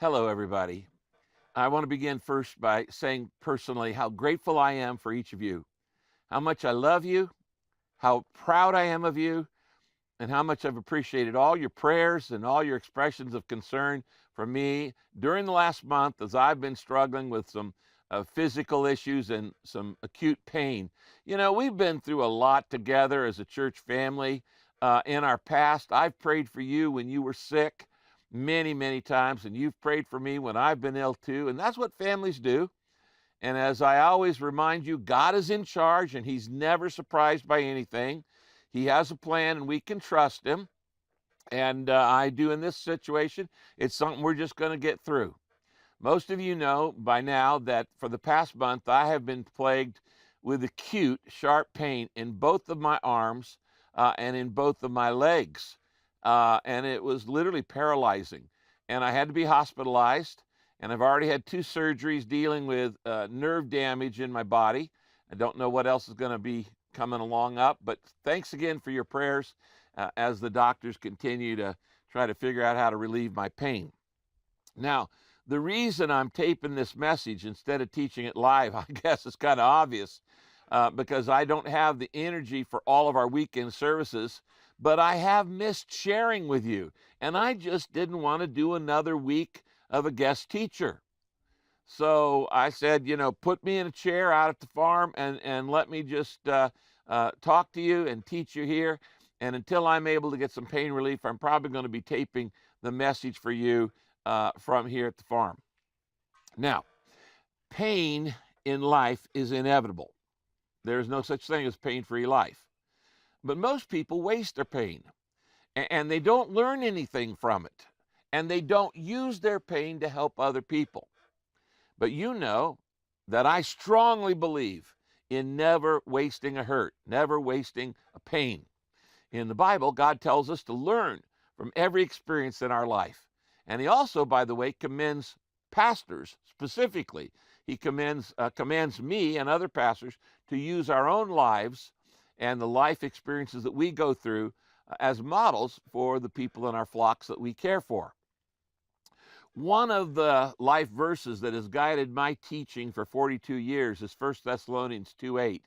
Hello, everybody. I want to begin first by saying personally how grateful I am for each of you, how much I love you, how proud I am of you, and how much I've appreciated all your prayers and all your expressions of concern for me during the last month as I've been struggling with some physical issues and some acute pain. You know, we've been through a lot together as a church family in our past. I've prayed for you when you were sick many, many times, and you've prayed for me when I've been ill too. And that's what families do. And as I always remind you, God is in charge and He's never surprised by anything. He has a plan and we can trust Him. And I do in this situation. It's something we're just going to get through. Most of you know by now that for the past month, I have been plagued with acute, sharp pain in both of my arms and in both of my legs. And it was literally paralyzing. And I had to be hospitalized. And I've already had 2 surgeries dealing with nerve damage in my body. I don't know what else is going to be coming along up, but thanks again for your prayers as the doctors continue to try to figure out how to relieve my pain. Now, the reason I'm taping this message instead of teaching it live, I guess is kind of obvious, because I don't have the energy for all of our weekend services, but I have missed sharing with you, and I just didn't want to do another week of a guest teacher. So I said, you know, put me in a chair out at the farm and let me just talk to you and teach you here. And until I'm able to get some pain relief, I'm probably going to be taping the message for you from here at the farm. Now, pain in life is inevitable. There's no such thing as pain-free life. But most people waste their pain, and they don't learn anything from it, and they don't use their pain to help other people. But you know that I strongly believe in never wasting a hurt, never wasting a pain. In the Bible, God tells us to learn from every experience in our life. And He also, by the way, commends pastors specifically. He commands me and other pastors to use our own lives and the life experiences that we go through as models for the people in our flocks that we care for. One of the life verses that has guided my teaching for 42 years is 1 Thessalonians 2:8.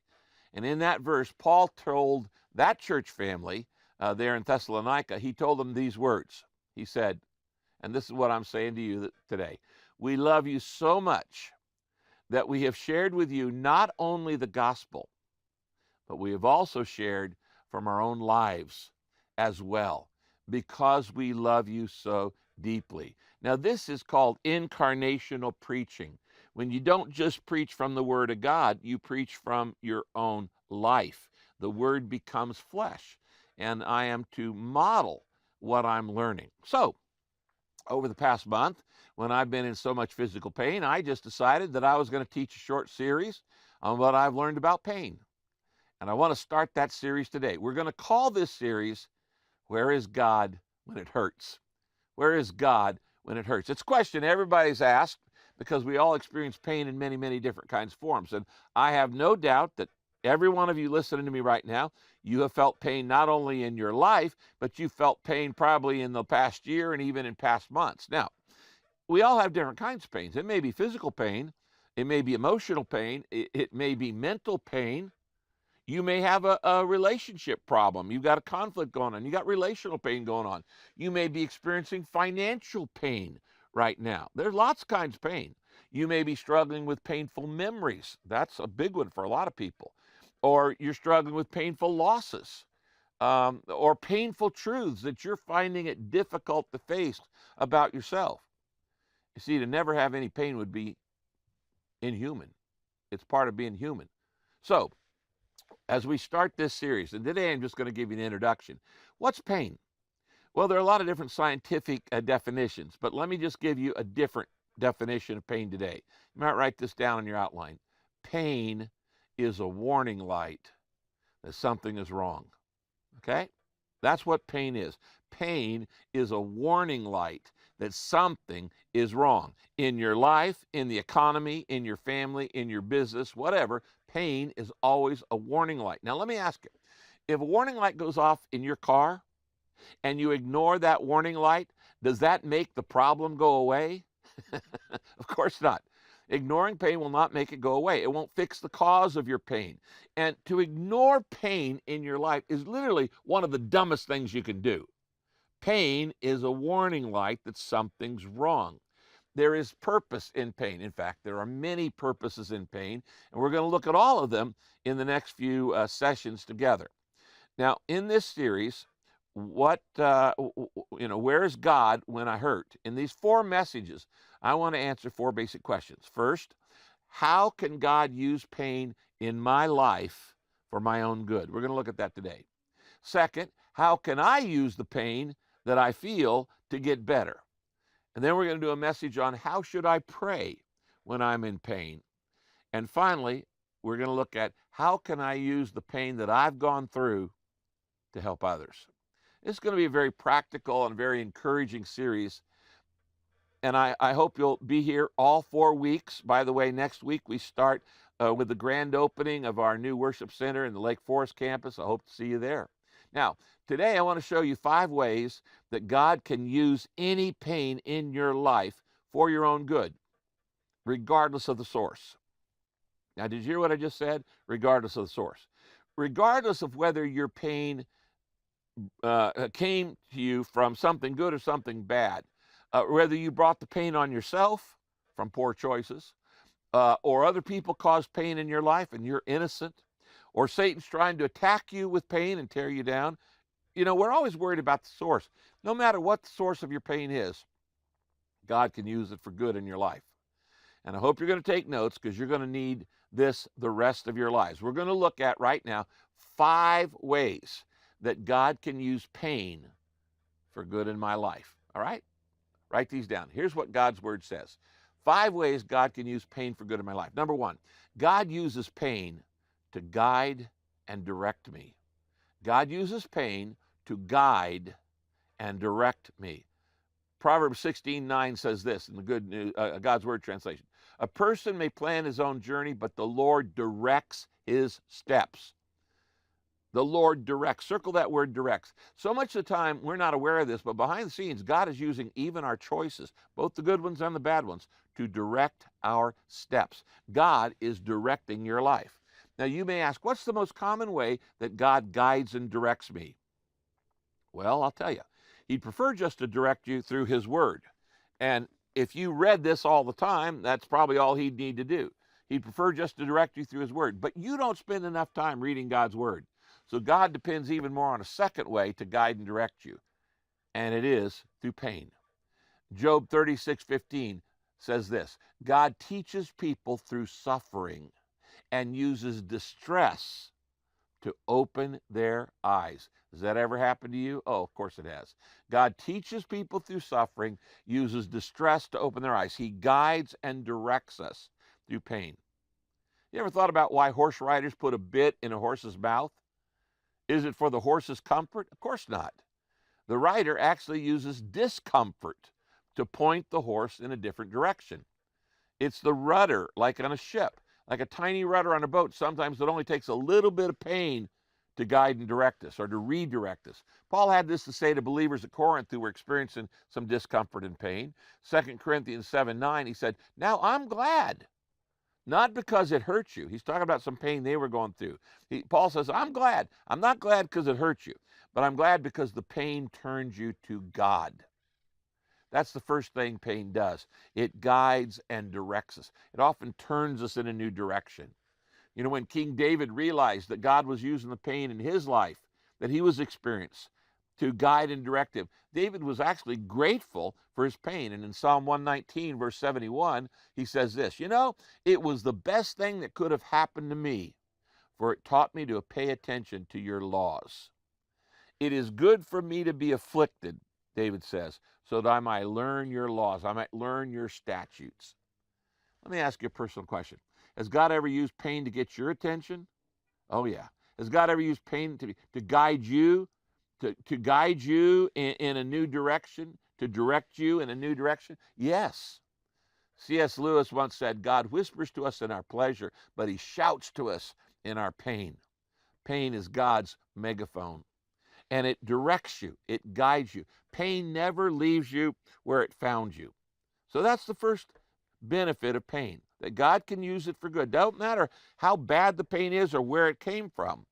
And in that verse, Paul told that church family there in Thessalonica, he told them these words. He said, and this is what I'm saying to you today, we love you so much that we have shared with you not only the gospel, but we have also shared from our own lives as well, because we love you so deeply. Now, this is called incarnational preaching. When you don't just preach from the Word of God, you preach from your own life. The Word becomes flesh, and I am to model what I'm learning. So, over the past month, when I've been in so much physical pain, I just decided that I was going to teach a short series on what I've learned about pain. And I want to start that series today. We're going to call this series, Where is God When It Hurts? Where is God when it hurts? It's a question everybody's asked because we all experience pain in many, many different kinds of forms. And I have no doubt that every one of you listening to me right now, you have felt pain not only in your life, but you felt pain probably in the past year and even in past months. Now, we all have different kinds of pains. It may be physical pain. It may be emotional pain. It may be mental pain. You may have a relationship problem. You've got a conflict going on. You got relational pain going on. You may be experiencing financial pain right now. There's lots of kinds of pain. You may be struggling with painful memories. That's a big one for a lot of people. Or you're struggling with painful losses or painful truths that you're finding it difficult to face about yourself. You see, to never have any pain would be inhuman. It's part of being human. So, as we start this series, and today I'm just going to give you an introduction. What's pain? Well, there are a lot of different scientific definitions, but let me just give you a different definition of pain today. You might write this down in your outline. Pain is a warning light that something is wrong. Okay? That's what pain is. Pain is a warning light that something is wrong in your life, in the economy, in your family, in your business, whatever. Pain is always a warning light. Now, let me ask you, if a warning light goes off in your car and you ignore that warning light, does that make the problem go away? Of course not. Ignoring pain will not make it go away. It won't fix the cause of your pain. And to ignore pain in your life is literally one of the dumbest things you can do. Pain is a warning light that something's wrong. There is purpose in pain. In fact, there are many purposes in pain, and we're going to look at all of them in the next few sessions together. Now, in this series, where's God when I hurt? In these 4 messages, I want to answer 4 basic questions. First, how can God use pain in my life for my own good? We're going to look at that today. Second, how can I use the pain that I feel to get better? And then we're going to do a message on how should I pray when I'm in pain. And finally, we're going to look at how can I use the pain that I've gone through to help others. It's going to be a very practical and very encouraging series. And I hope you'll be here all 4 weeks. By the way, next week we start with the grand opening of our new worship center in the Lake Forest campus. I hope to see you there. Now, today I want to show you 5 ways that God can use any pain in your life for your own good, regardless of the source. Now, did you hear what I just said? Regardless of the source. Regardless of whether your pain came to you from something good or something bad, whether you brought the pain on yourself from poor choices, or other people caused pain in your life and you're innocent, or Satan's trying to attack you with pain and tear you down. We're always worried about the source. No matter what the source of your pain is, God can use it for good in your life. And I hope you're going to take notes, because you're going to need this the rest of your lives. We're going to look at right now 5 ways that God can use pain for good in my life. All right? Write these down. Here's what God's word says. 5 ways God can use pain for good in my life. Number 1, God uses pain to guide and direct me. God uses pain to guide and direct me. Proverbs 16:9 says this in the Good News, God's Word translation. A person may plan his own journey, but the Lord directs his steps. The Lord directs. Circle that word directs. So much of the time, we're not aware of this, but behind the scenes, God is using even our choices, both the good ones and the bad ones, to direct our steps. God is directing your life. Now, you may ask, what's the most common way that God guides and directs me? Well, I'll tell you. He'd prefer just to direct you through his word. And if you read this all the time, that's probably all he'd need to do. He'd prefer just to direct you through his word. But you don't spend enough time reading God's word. So God depends even more on a second way to guide and direct you. And it is through pain. Job 36:15 says this: God teaches people through suffering and uses distress to open their eyes. Has that ever happened to you? Oh, of course it has. God teaches people through suffering, uses distress to open their eyes. He guides and directs us through pain. You ever thought about why horse riders put a bit in a horse's mouth? Is it for the horse's comfort? Of course not. The rider actually uses discomfort to point the horse in a different direction. It's the rudder, like on a ship, like a tiny rudder on a boat. Sometimes it only takes a little bit of pain to guide and direct us, or to redirect us. Paul had this to say to believers at Corinth who were experiencing some discomfort and pain. 2 Corinthians 7:9, he said, now I'm glad, not because it hurts you. He's talking about some pain they were going through. Paul says, I'm glad. I'm not glad because it hurts you, but I'm glad because the pain turns you to God. That's the first thing pain does. It guides and directs us. It often turns us in a new direction. When King David realized that God was using the pain in his life that he was experiencing to guide and direct him, David was actually grateful for his pain. And in Psalm 119, verse 71, he says this: it was the best thing that could have happened to me, for it taught me to pay attention to your laws. It is good for me to be afflicted, David says, so that I might learn your laws. I might learn your statutes. Let me ask you a personal question. Has God ever used pain to get your attention? Oh, yeah. Has God ever used pain to guide you, to guide you in a new direction, to direct you in a new direction? Yes. C.S. Lewis once said, God whispers to us in our pleasure, but he shouts to us in our pain. Pain is God's megaphone. And it directs you. It guides you. Pain never leaves you where it found you. So that's the first benefit of pain, that God can use it for good. Don't matter how bad the pain is or where it came from.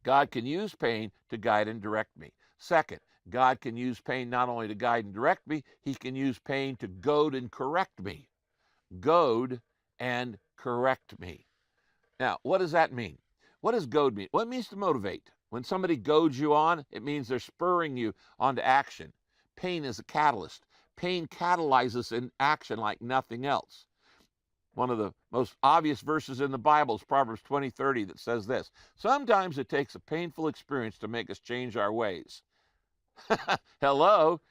God can use pain to guide and direct me. Second, God can use pain not only to guide and direct me, he can use pain to goad and correct me. Goad and correct me. Now, what does that mean? What does goad mean? Well, it means to motivate. When somebody goads you on, it means they're spurring you onto action. Pain is a catalyst. Pain catalyzes in action like nothing else. One of the most obvious verses in the Bible is Proverbs 20:30 that says this: sometimes it takes a painful experience to make us change our ways. Hello?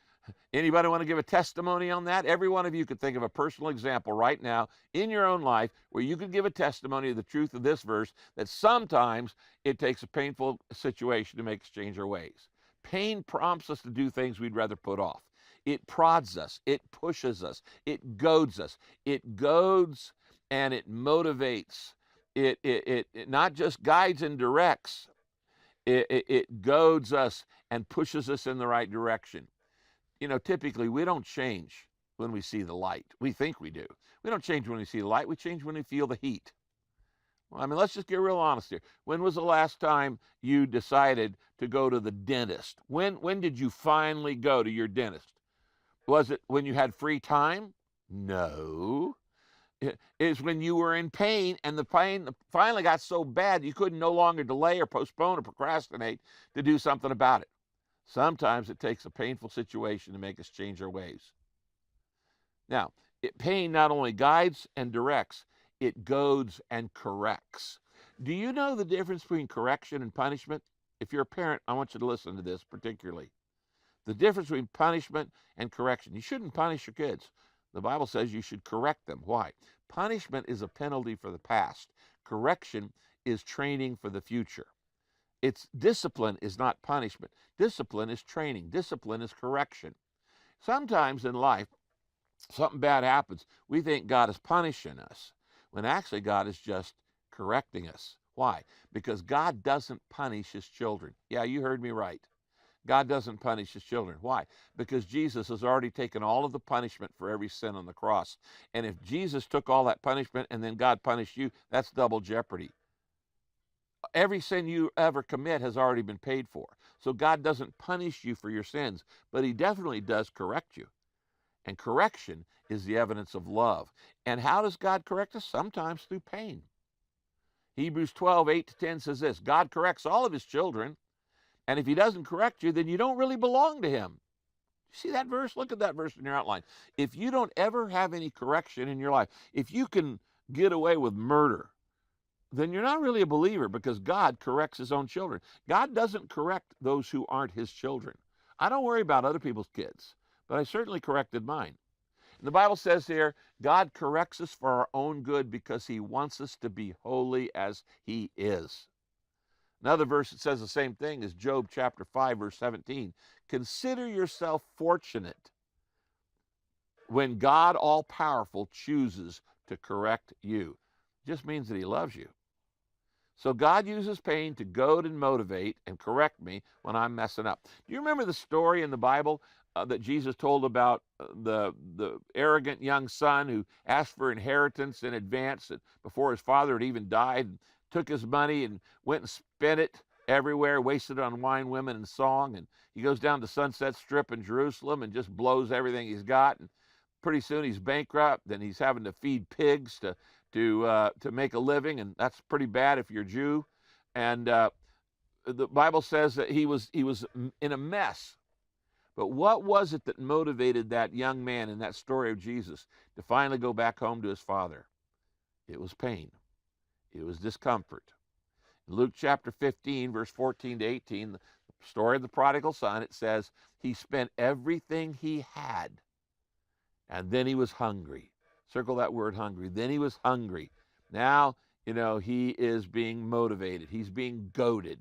Anybody want to give a testimony on that? Every one of you could think of a personal example right now in your own life where you could give a testimony of the truth of this verse, that sometimes it takes a painful situation to make us change our ways. Pain prompts us to do things we'd rather put off. It prods us. It pushes us. It goads us. It goads and it motivates. It not just guides and directs. It goads us and pushes us in the right direction. You know, typically we don't change when we see the light. We think we do. We don't change when we see the light. We change when we feel the heat. Well, I mean, let's just get real honest here. When was the last time you decided to go to the dentist? When did you finally go to your dentist? Was it when you had free time? No. It's when you were in pain and the pain finally got so bad you couldn't no longer delay or postpone or procrastinate to do something about it. Sometimes it takes a painful situation to make us change our ways. Now, pain not only guides and directs, it goads and corrects. Do you know the difference between correction and punishment? If you're a parent, I want you to listen to this particularly. The difference between punishment and correction. You shouldn't punish your kids. The Bible says you should correct them. Why? Punishment is a penalty for the past. Correction is training for the future. It's discipline is not punishment. Discipline is training. Discipline is correction. Sometimes in life, something bad happens. We think God is punishing us, when actually God is just correcting us. Why? Because God doesn't punish his children. Yeah, you heard me right. God doesn't punish his children. Why? Because Jesus has already taken all of the punishment for every sin on the cross. And if Jesus took all that punishment and then God punished you, that's double jeopardy. Every sin you ever commit has already been paid for. So God doesn't punish you for your sins, but he definitely does correct you. And correction is the evidence of love. And how does God correct us? Sometimes through pain. Hebrews 12:8-10 says this: God corrects all of his children, and if he doesn't correct you, then you don't really belong to him. You see that verse? Look at that verse in your outline. If you don't ever have any correction in your life, if you can get away with murder, then you're not really a believer, because God corrects his own children. God doesn't correct those who aren't his children. I don't worry about other people's kids, but I certainly corrected mine. And the Bible says here, God corrects us for our own good because he wants us to be holy as he is. Another verse that says the same thing is Job chapter 5, verse 17. Consider yourself fortunate when God all-powerful chooses to correct you. It just means that he loves you. So God uses pain to goad and motivate and correct me when I'm messing up. Do you remember the story in the Bible that Jesus told about the arrogant young son who asked for inheritance in advance before his father had even died, and took his money and went and spent it everywhere, wasted it on wine, women, and song. And he goes down to Sunset Strip in Jerusalem and just blows everything he's got. And pretty soon he's bankrupt, and he's having to feed pigs to make a living, and that's pretty bad if you're a Jew. And the Bible says that he was in a mess. But what was it that motivated that young man in that story of Jesus to finally go back home to his father? It was pain. It was discomfort. In Luke chapter 15, verse 14-18, the story of the prodigal son, it says, he spent everything he had, and then he was hungry. Circle that word, hungry. Then he was hungry. Now, he is being motivated. He's being goaded.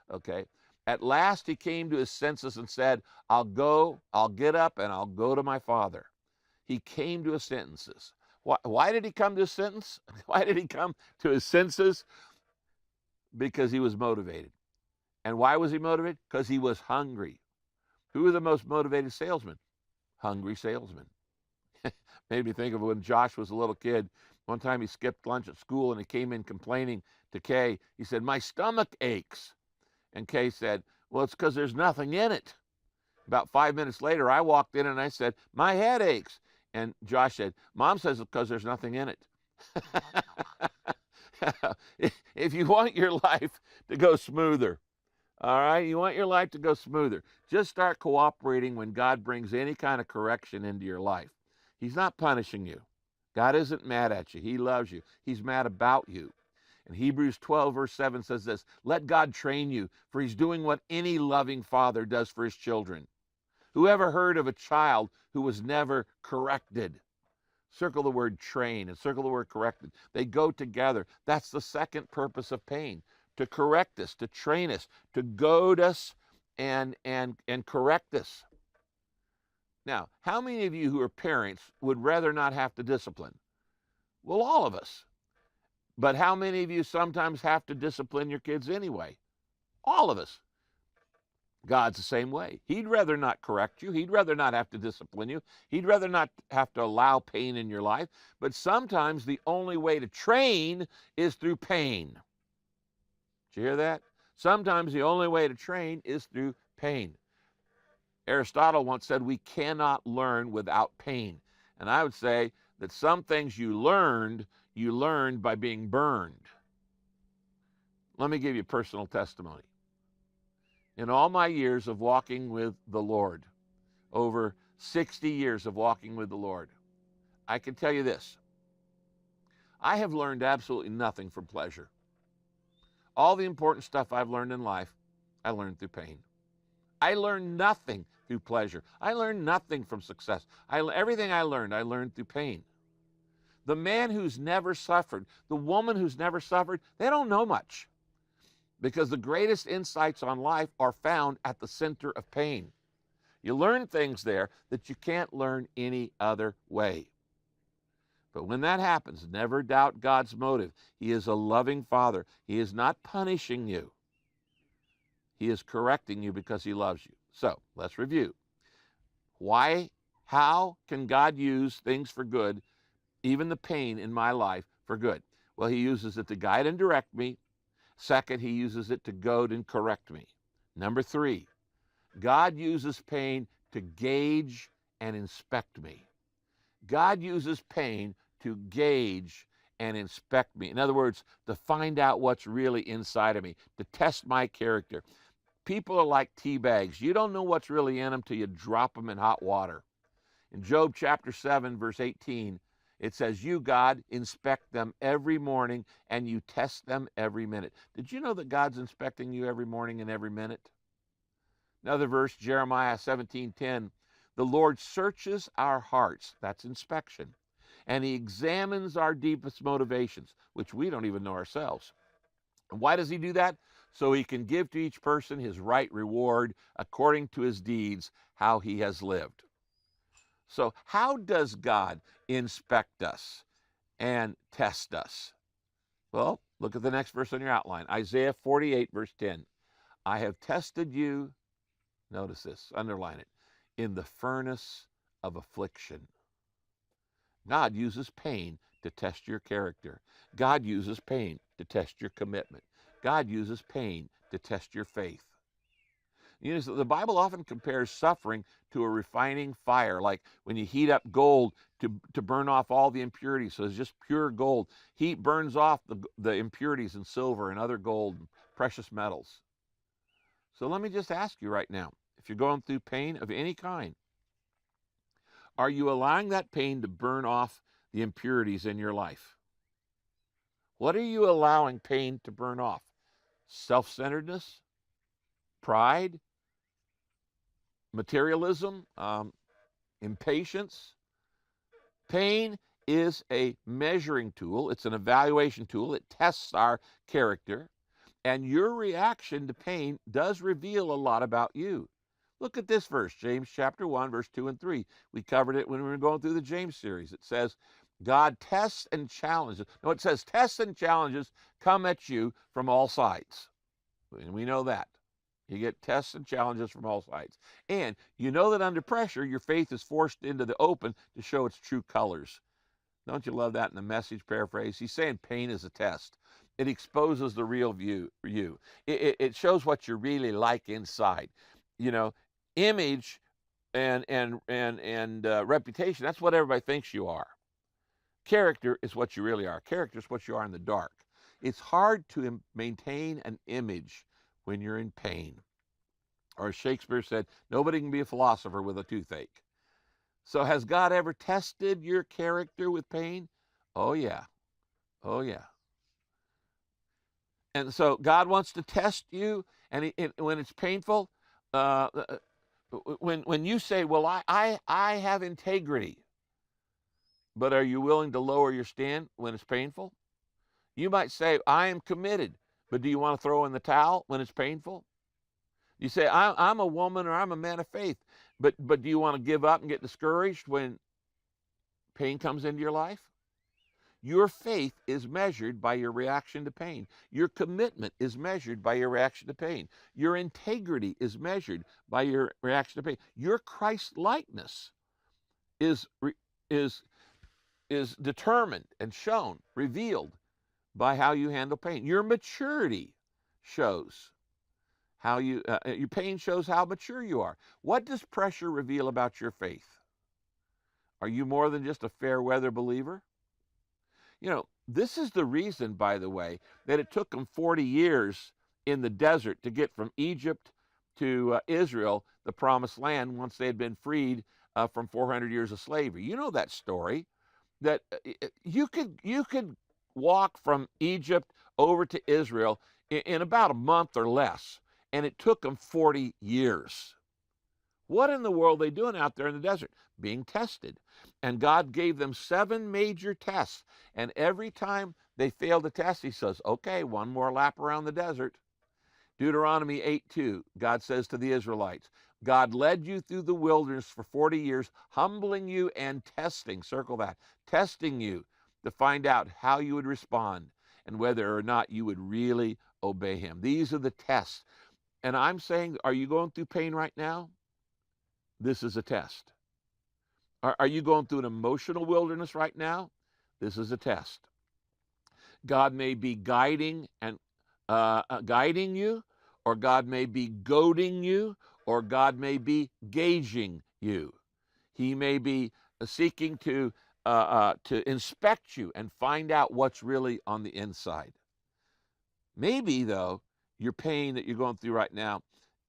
Okay? At last he came to his senses and said, I'll get up and I'll go to my father. He came to his senses. Why did he come to his sentence? Why did he come to his senses? Because he was motivated. And why was he motivated? Because he was hungry. Who are the most motivated salesmen? Hungry salesmen. Made me think of when Josh was a little kid. One time he skipped lunch at school and he came in complaining to Kay. He said, "My stomach aches." And Kay said, "Well, it's because there's nothing in it." About 5 minutes later, I walked in and I said, "My head aches." And Josh said, "Mom says it's because there's nothing in it." If you want your life to go smoother, all right, you want your life to go smoother, just start cooperating when God brings any kind of correction into your life. He's not punishing you. God isn't mad at you. He loves you. He's mad about you. And Hebrews 12, verse 7 says this, "Let God train you, for he's doing what any loving father does for his children. Who ever heard of a child who was never corrected?" Circle the word train and circle the word corrected. They go together. That's the second purpose of pain, to correct us, to train us, to goad us and correct us. Now, how many of you who are parents would rather not have to discipline? Well, all of us. But how many of you sometimes have to discipline your kids anyway? All of us. God's the same way. He'd rather not correct you. He'd rather not have to discipline you. He'd rather not have to allow pain in your life. But sometimes the only way to train is through pain. Did you hear that? Sometimes the only way to train is through pain. Aristotle once said we cannot learn without pain. And I would say that some things you learned by being burned. Let me give you a personal testimony. In all my years of walking with the Lord, over 60 years of walking with the Lord, I can tell you this. I have learned absolutely nothing from pleasure. All the important stuff I've learned in life, I learned through pain. I learned nothing through pleasure. I learned nothing from success. Everything I learned through pain. The man who's never suffered, the woman who's never suffered, they don't know much. Because the greatest insights on life are found at the center of pain. You learn things there that you can't learn any other way. But when that happens, never doubt God's motive. He is a loving Father. He is not punishing you. He is correcting you because he loves you. So let's review. How can God use things for good, even the pain in my life, for good? Well, he uses it to guide and direct me. Second, he uses it to goad and correct me. Number 3, God uses pain to gauge and inspect me. God uses pain to gauge and inspect me. In other words, to find out what's really inside of me, to test my character. People are like tea bags. You don't know what's really in them till you drop them in hot water. In Job chapter 7, verse 18, it says, "You, God, inspect them every morning and you test them every minute." Did you know that God's inspecting you every morning and every minute? Another verse, Jeremiah 17:10, "The Lord searches our hearts," that's inspection, "and he examines our deepest motivations," which we don't even know ourselves. And why does he do that? So he can give to each person his right reward according to his deeds, how he has lived. So how does God inspect us and test us? Well, look at the next verse on your outline. Isaiah 48, verse 10. "I have tested you," notice this, underline it, "in the furnace of affliction." God uses pain to test your character. God uses pain to test your commitment. God uses pain to test your faith. You know, the Bible often compares suffering to a refining fire, like when you heat up gold to burn off all the impurities. So it's just pure gold. Heat burns off the impurities in silver and other gold and precious metals. So let me just ask you right now, if you're going through pain of any kind, are you allowing that pain to burn off the impurities in your life? What are you allowing pain to burn off? Self-centeredness? Pride? Materialism? Impatience? Pain is a measuring tool. It's an evaluation tool. It tests our character. And your reaction to pain does reveal a lot about you. Look at this verse, James chapter 1, verse 2 and 3. We covered it when we were going through the James series. It says, God tests and challenges. No, it says tests and challenges come at you from all sides. And we know that. You get tests and challenges from all sides. And you know that under pressure, your faith is forced into the open to show its true colors. Don't you love that in the Message paraphrase? He's saying pain is a test. It exposes the real you. It shows what you're really like inside. You know, image and reputation, that's what everybody thinks you are. Character is what you really are. Character is what you are in the dark. It's hard to maintain an image when you're in pain. Or as Shakespeare said, nobody can be a philosopher with a toothache. So has God ever tested your character with pain? Oh, yeah. Oh, yeah. And so God wants to test you, and when it's painful, when you say, well, I have integrity, but are you willing to lower your stand when it's painful? You might say, I am committed, but do you want to throw in the towel when it's painful? You say, I'm a woman or I'm a man of faith, but do you want to give up and get discouraged when pain comes into your life? Your faith is measured by your reaction to pain. Your commitment is measured by your reaction to pain. Your integrity is measured by your reaction to pain. Your Christ likeness is determined and shown, revealed by how you handle pain. Your maturity shows how your pain shows how mature you are. What does pressure reveal about your faith? Are you more than just a fair weather believer? You know, this is the reason, by the way, that it took them 40 years in the desert to get from Egypt to Israel, the promised land, once they had been freed from 400 years of slavery. You know that story, that you could walk from Egypt over to Israel in about a month or less, and it took them 40 years. What in the world are they doing out there in the desert? Being tested. And God gave them 7 major tests. And every time they failed the test, he says, okay, one more lap around the desert. Deuteronomy 8:2, God says to the Israelites, God led you through the wilderness for 40 years, humbling you and testing, circle that, testing you to find out how you would respond and whether or not you would really obey him. These are the tests. And I'm saying, are you going through pain right now? This is a test. Are you going through an emotional wilderness right now? This is a test. God may be guiding you, or God may be goading you, or God may be gauging you. He may be seeking to inspect you and find out what's really on the inside. Maybe, though, your pain that you're going through right now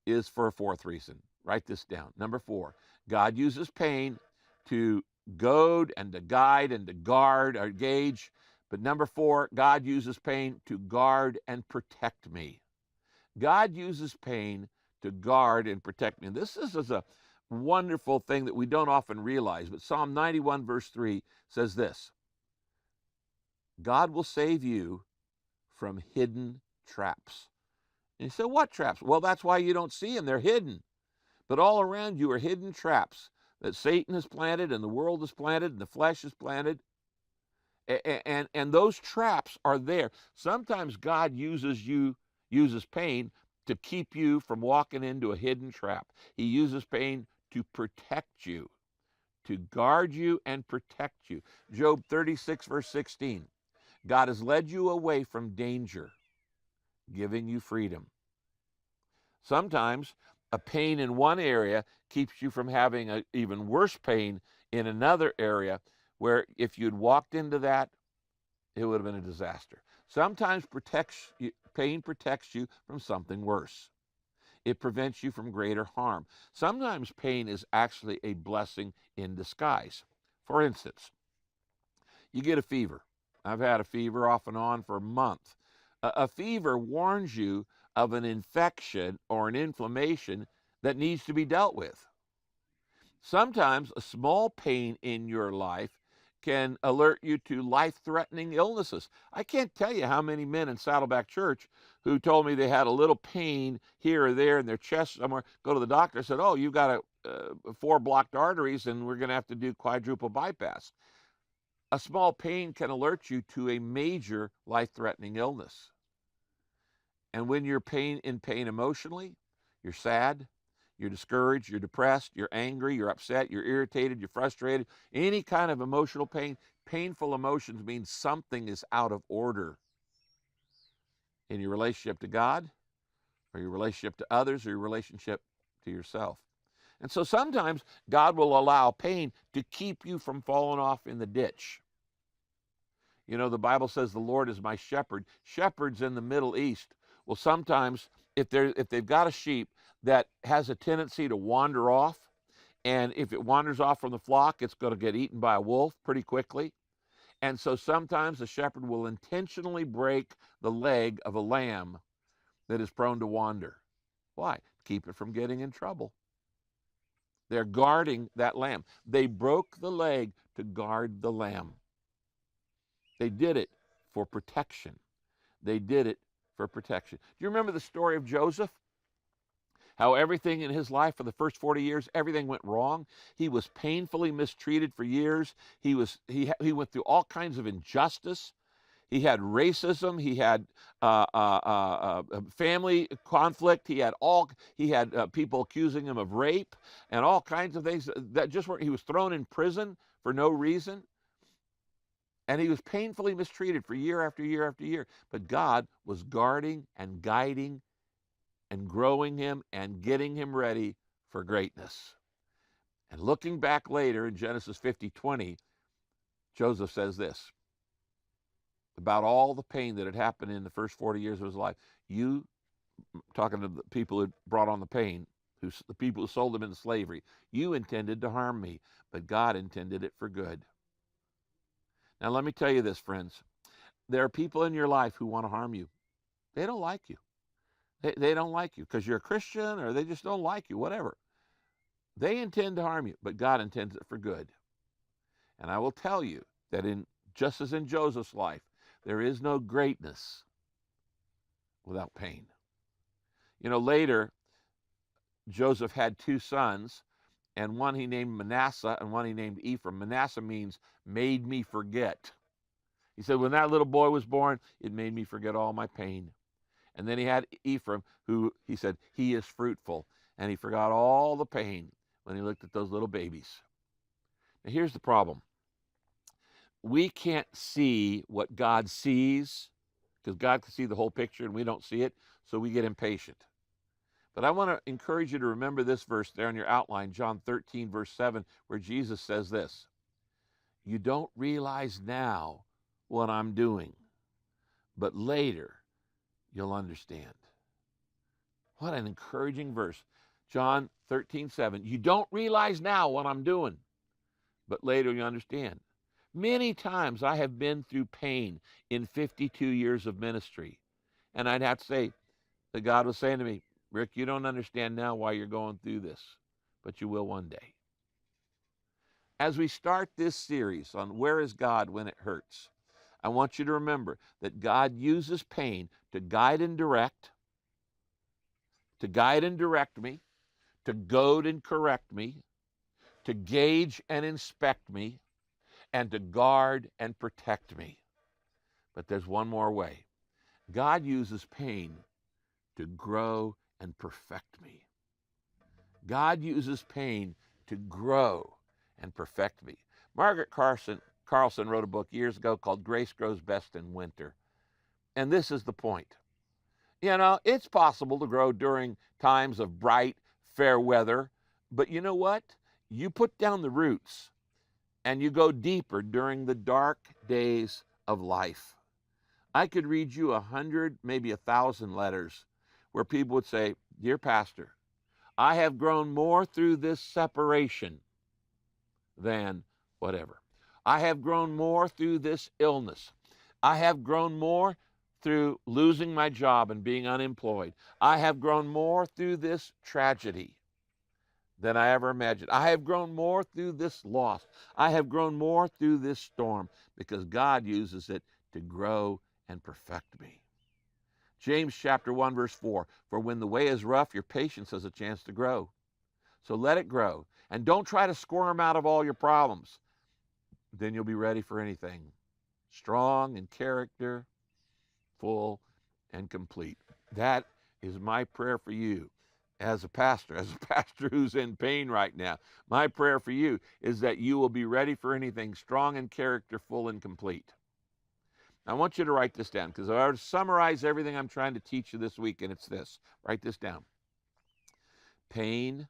is for a 4th reason. Write this down. Number 4, God uses pain to goad and to guide and to guard or gauge. But number 4, God uses pain to guard and protect me. God uses pain to guard and protect me. And this is a wonderful thing that we don't often realize. But Psalm 91 verse 3 says this: God will save you from hidden traps. And you say, what traps? Well, that's why you don't see them. They're hidden. But all around you are hidden traps that Satan has planted and the world has planted and the flesh has planted. And those traps are there. Sometimes God uses pain to keep you from walking into a hidden trap. He uses pain to protect you, to guard you and protect you. Job 36 verse 16. God has led you away from danger, giving you freedom. Sometimes a pain in one area keeps you from having an even worse pain in another area, where if you'd walked into that, it would have been a disaster. Sometimes pain protects you from something worse. It prevents you from greater harm. Sometimes pain is actually a blessing in disguise. For instance, you get a fever. I've had a fever off and on for a month. A fever warns you of an infection or an inflammation that needs to be dealt with. Sometimes a small pain in your life can alert you to life-threatening illnesses. I can't tell you how many men in Saddleback Church who told me they had a little pain here or there in their chest somewhere, go to the doctor, said, oh, you've got 4 blocked arteries and we're going to have to do quadruple bypass. A small pain can alert you to a major life-threatening illness. And when you're in pain emotionally, You're sad, you're discouraged, you're depressed, you're angry, you're upset, you're irritated, you're frustrated. Any kind of emotional pain, painful emotions means something is out of order in your relationship to God, or your relationship to others, or your relationship to yourself. And so sometimes God will allow pain to keep you from falling off in the ditch. You know, the Bible says the Lord is my shepherd. Shepherds in the Middle East will sometimes, if they've got a sheep that has a tendency to wander off, and if it wanders off from the flock, it's going to get eaten by a wolf pretty quickly. And so sometimes the shepherd will intentionally break the leg of a lamb that is prone to wander. Why? Keep it from getting in trouble. They're guarding that lamb. They broke the leg to guard the lamb. They did it for protection. They did it for protection. Do you remember the story of Joseph? How everything in his life for the first 40 years, everything went wrong. He was painfully mistreated for years. He went through all kinds of injustice. He had racism. He had family conflict. He had people accusing him of rape and all kinds of things that just weren't. He was thrown in prison for no reason. And he was painfully mistreated for year after year after year. But God was guarding and guiding and growing him and getting him ready for greatness. And looking back later in Genesis 50:20, Joseph says this about all the pain that had happened in the first 40 years of his life. You, talking to the people who brought on the pain, the people who sold him into slavery, you intended to harm me, but God intended it for good. Now, let me tell you this, friends. There are people in your life who want to harm you. They don't like you. They don't like you because you're a Christian, or they just don't like you, whatever. They intend to harm you, but God intends it for good. And I will tell you that just as in Joseph's life, there is no greatness without pain. You know, later, Joseph had two sons, and one he named Manasseh and one he named Ephraim. Manasseh means made me forget. He said, when that little boy was born, it made me forget all my pain. And then he had Ephraim, who he said, he is fruitful. And he forgot all the pain when he looked at those little babies. Now, here's the problem. We can't see what God sees, because God can see the whole picture and we don't see it, so we get impatient. But I want to encourage you to remember this verse there in your outline, John 13, verse 7, where Jesus says this: you don't realize now what I'm doing, but later you'll understand. What an encouraging verse. John 13:7. You don't realize now what I'm doing, but later you understand. Many times I have been through pain in 52 years of ministry. And I'd have to say that God was saying to me, Rick, you don't understand now why you're going through this, but you will one day. As we start this series on Where is God When It Hurts, I want you to remember that God uses pain to guide and direct me, to goad and correct me, to gauge and inspect me, and to guard and protect me. But there's one more way. God uses pain to grow and perfect me. God uses pain to grow and perfect me. Margaret Carlson wrote a book years ago called Grace Grows Best in Winter. And this is the point. You know, it's possible to grow during times of bright, fair weather, but you know what? You put down the roots and you go deeper during the dark days of life. I could read you 100, maybe 1,000 letters where people would say, dear pastor, I have grown more through this separation than whatever. I have grown more through this illness. I have grown more through losing my job and being unemployed. I have grown more through this tragedy than I ever imagined. I have grown more through this loss. I have grown more through this storm because God uses it to grow and perfect me. James chapter 1, verse 4, for when the way is rough, your patience has a chance to grow. So let it grow. And don't try to squirm out of all your problems. Then you'll be ready for anything. Strong in character, full and complete. That is my prayer for you as a pastor who's in pain right now, my prayer for you is that you will be ready for anything strong in character, full and complete. I want you to write this down because I want to summarize everything I'm trying to teach you this week, and it's this. Write this down. Pain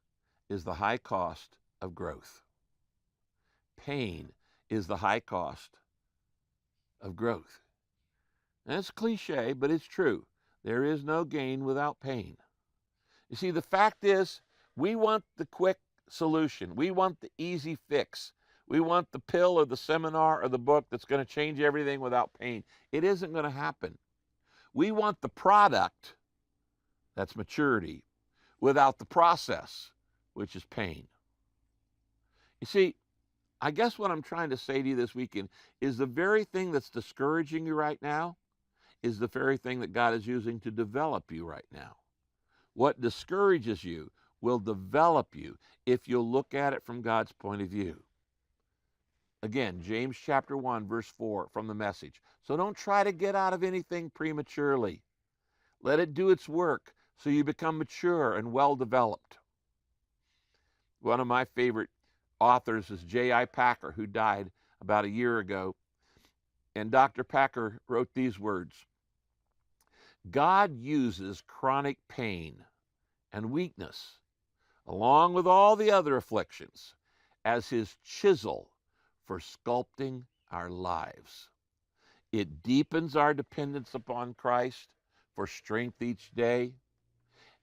is the high cost of growth. Pain is the high cost of growth. And it's cliche, but it's true. There is no gain without pain. You see, the fact is, we want the quick solution. We want the easy fix. We want the pill or the seminar or the book that's going to change everything without pain. It isn't going to happen. We want the product, that's maturity, without the process, which is pain. You see, I guess what I'm trying to say to you this weekend is the very thing that's discouraging you right now is the very thing that God is using to develop you right now. What discourages you will develop you if you'll look at it from God's point of view. Again, James chapter 1, verse 4 from the Message. So don't try to get out of anything prematurely. Let it do its work so you become mature and well-developed. One of my favorite authors is J.I. Packer, who died about a year ago. And Dr. Packer wrote these words. God uses chronic pain and weakness, along with all the other afflictions, as his chisel for sculpting our lives. It deepens our dependence upon Christ for strength each day,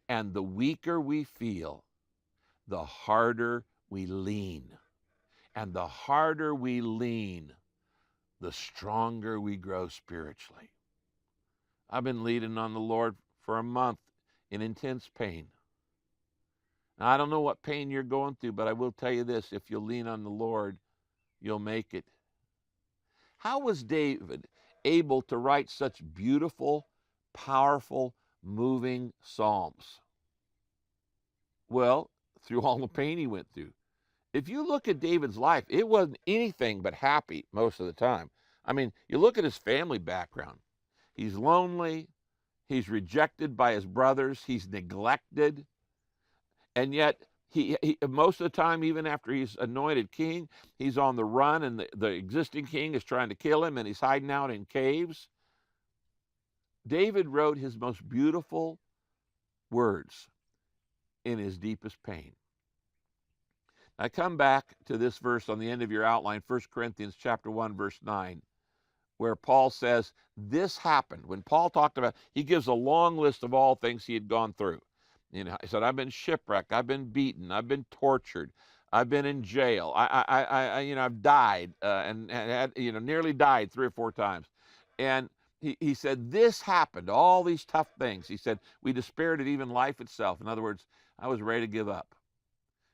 and the weaker we feel, the harder we lean. And the harder we lean, the stronger we grow spiritually. I've been leaning on the Lord for a month in intense pain. Now, I don't know what pain you're going through, but I will tell you this, if you'll lean on the Lord, you'll make it. How was David able to write such beautiful, powerful, moving psalms? Well, through all the pain he went through. If you look at David's life, it wasn't anything but happy most of the time. I mean, you look at his family background. He's lonely. He's rejected by his brothers. He's neglected. And yet, he most of the time, even after he's anointed king, he's on the run, and the existing king is trying to kill him, and he's hiding out in caves. David wrote his most beautiful words in his deepest pain. I come back to this verse on the end of your outline, 1 Corinthians chapter 1, verse 9, where Paul says, this happened. When Paul talked about, he gives a long list of all things he had gone through. You know, he said, I've been shipwrecked, I've been beaten, I've been tortured, I've been in jail, I've died and had, nearly died 3 or 4 times. And he said, this happened, all these tough things. He said, we despaired at even life itself. In other words, I was ready to give up.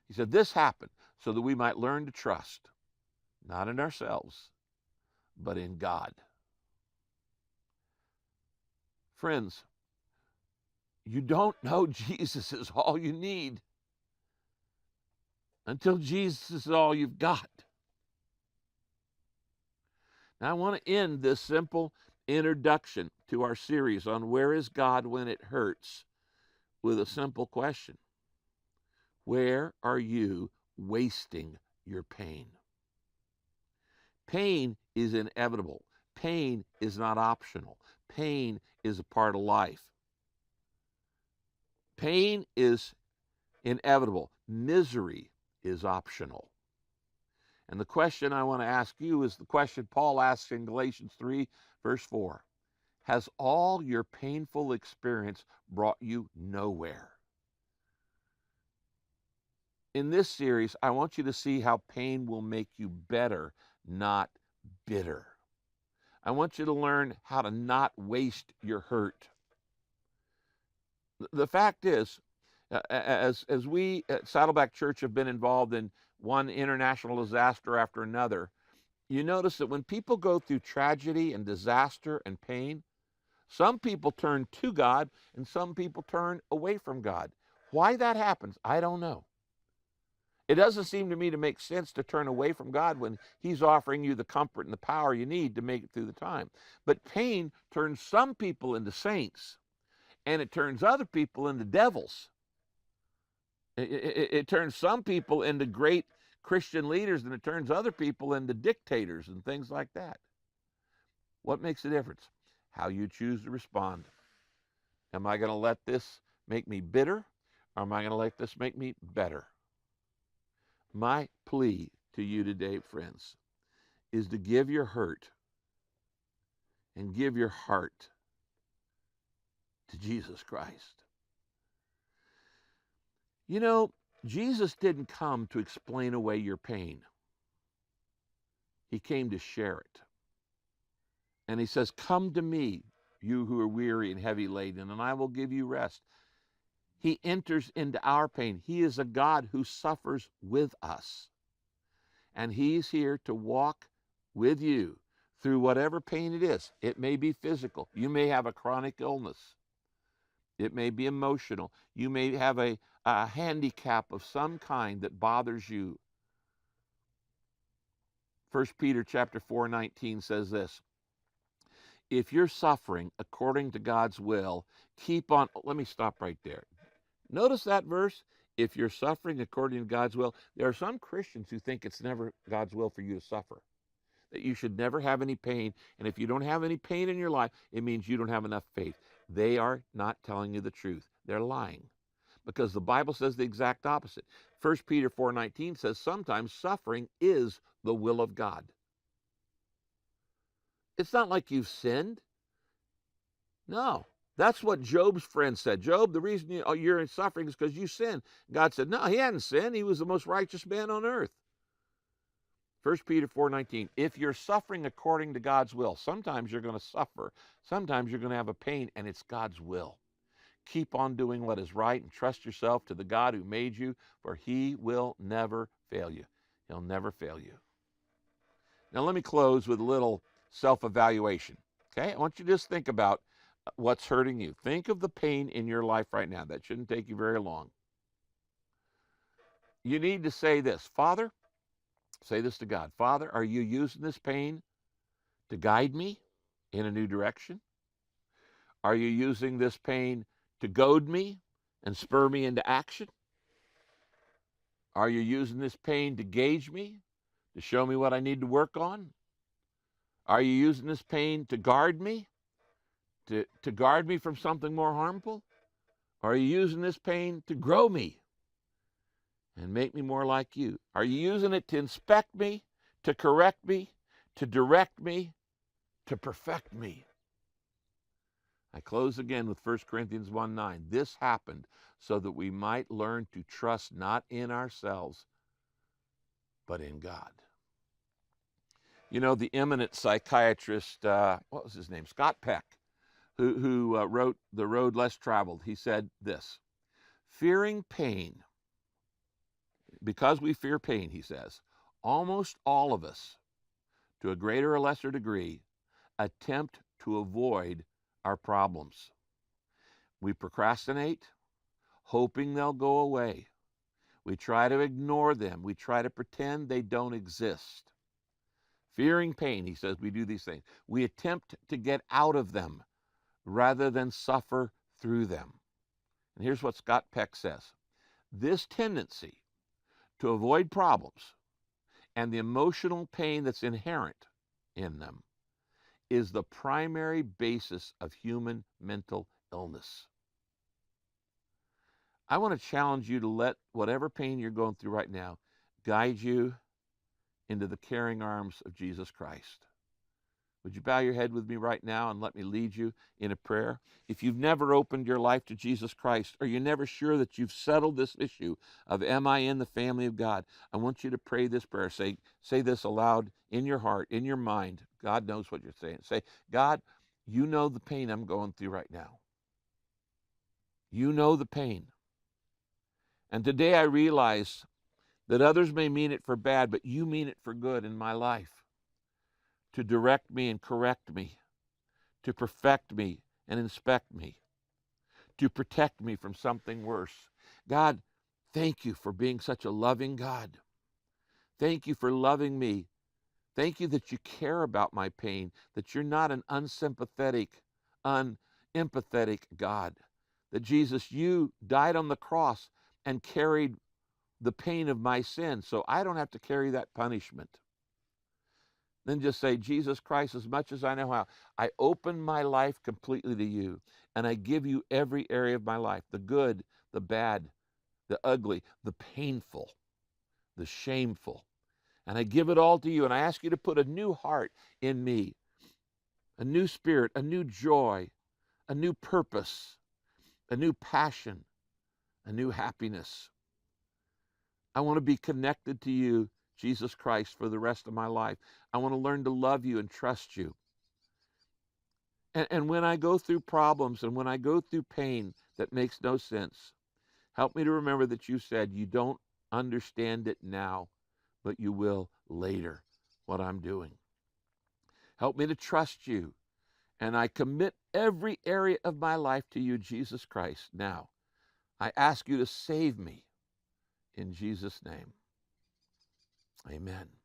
He said, this happened so that we might learn to trust, not in ourselves, but in God. Friends, you don't know Jesus is all you need until Jesus is all you've got. Now, I want to end this simple introduction to our series on where is God when it hurts with a simple question. Where are you wasting your pain? Pain is inevitable. Pain is not optional. Pain is a part of life. Pain is inevitable. Misery is optional. And the question I want to ask you is the question Paul asks in Galatians 3, verse 4. Has all your painful experience brought you nowhere? In this series, I want you to see how pain will make you better, not bitter. I want you to learn how to not waste your hurt. The fact is, as we at Saddleback Church have been involved in one international disaster after another, you notice that when people go through tragedy and disaster and pain, some people turn to God and some people turn away from God. Why that happens, I don't know. It doesn't seem to me to make sense to turn away from God when he's offering you the comfort and the power you need to make it through the time. But pain turns some people into saints, and it turns other people into devils. It turns some people into great Christian leaders, and it turns other people into dictators and things like that. What makes a difference? How you choose to respond. Am I going to let this make me bitter, or am I going to let this make me better? My plea to you today, friends, is to give your hurt and give your heart to Jesus Christ. You know, Jesus didn't come to explain away your pain. He came to share it. And he says, come to me, you who are weary and heavy laden, and I will give you rest. He enters into our pain. He is a God who suffers with us. And he's here to walk with you through whatever pain it is. It may be physical. You may have a chronic illness. It may be emotional. You may have a handicap of some kind that bothers you. 1 Peter chapter 4:19 says this. If you're suffering according to God's will, keep on. Let me stop right there. Notice that verse. If you're suffering according to God's will, there are some Christians who think it's never God's will for you to suffer, that you should never have any pain. And if you don't have any pain in your life, it means you don't have enough faith. They are not telling you the truth. They're lying, because the Bible says the exact opposite. 1 Peter 4:19 says sometimes suffering is the will of God. It's not like you've sinned. No. That's what Job's friend said. Job, the reason you're in suffering is because you sinned. God said, no, he hadn't sinned. He was the most righteous man on earth. 1 Peter 4:19, if you're suffering according to God's will, sometimes you're going to suffer. Sometimes you're going to have a pain, and it's God's will. Keep on doing what is right and trust yourself to the God who made you, for he will never fail you. He'll never fail you. Now, let me close with a little self-evaluation. Okay? I want you to just think about what's hurting you. Think of the pain in your life right now. That shouldn't take you very long. You need to say this. Father, say this to God. Father, are you using this pain to guide me in a new direction? Are you using this pain to goad me and spur me into action? Are you using this pain to gauge me, to show me what I need to work on? Are you using this pain to guard me, to guard me from something more harmful? Or are you using this pain to grow me and make me more like you? Are you using it to inspect me, to correct me, to direct me, to perfect me? I close again with 1 Corinthians 1:9. This happened so that we might learn to trust not in ourselves, but in God. You know, the eminent psychiatrist, what was his name? Scott Peck, who wrote The Road Less Traveled. He said this, fearing pain, because we fear pain, he says, almost all of us, to a greater or lesser degree, attempt to avoid our problems. We procrastinate, hoping they'll go away. We try to ignore them. We try to pretend they don't exist. Fearing pain, he says, we do these things. We attempt to get out of them rather than suffer through them. And here's what Scott Peck says. This tendency to avoid problems and the emotional pain that's inherent in them is the primary basis of human mental illness. I want to challenge you to let whatever pain you're going through right now guide you into the caring arms of Jesus Christ. Would you bow your head with me right now and let me lead you in a prayer? If you've never opened your life to Jesus Christ, or you're never sure that you've settled this issue of am I in the family of God, I want you to pray this prayer. Say this aloud in your heart, in your mind. God knows what you're saying. Say, God, you know the pain I'm going through right now. You know the pain. And today I realize that others may mean it for bad, but you mean it for good in my life, to direct me and correct me, to perfect me and inspect me, to protect me from something worse. God, thank you for being such a loving God. Thank you for loving me. Thank you that you care about my pain, that you're not an unsympathetic, unempathetic God. That Jesus, you died on the cross and carried the pain of my sin so I don't have to carry that punishment. Then just say, Jesus Christ, as much as I know how, I open my life completely to you, and I give you every area of my life, the good, the bad, the ugly, the painful, the shameful. And I give it all to you, and I ask you to put a new heart in me, a new spirit, a new joy, a new purpose, a new passion, a new happiness. I want to be connected to you, Jesus Christ, for the rest of my life. I want to learn to love you and trust you. And when I go through problems and when I go through pain that makes no sense, help me to remember that you said you don't understand it now, but you will later, what I'm doing. Help me to trust you. And I commit every area of my life to you, Jesus Christ. Now, I ask you to save me in Jesus' name. Amen.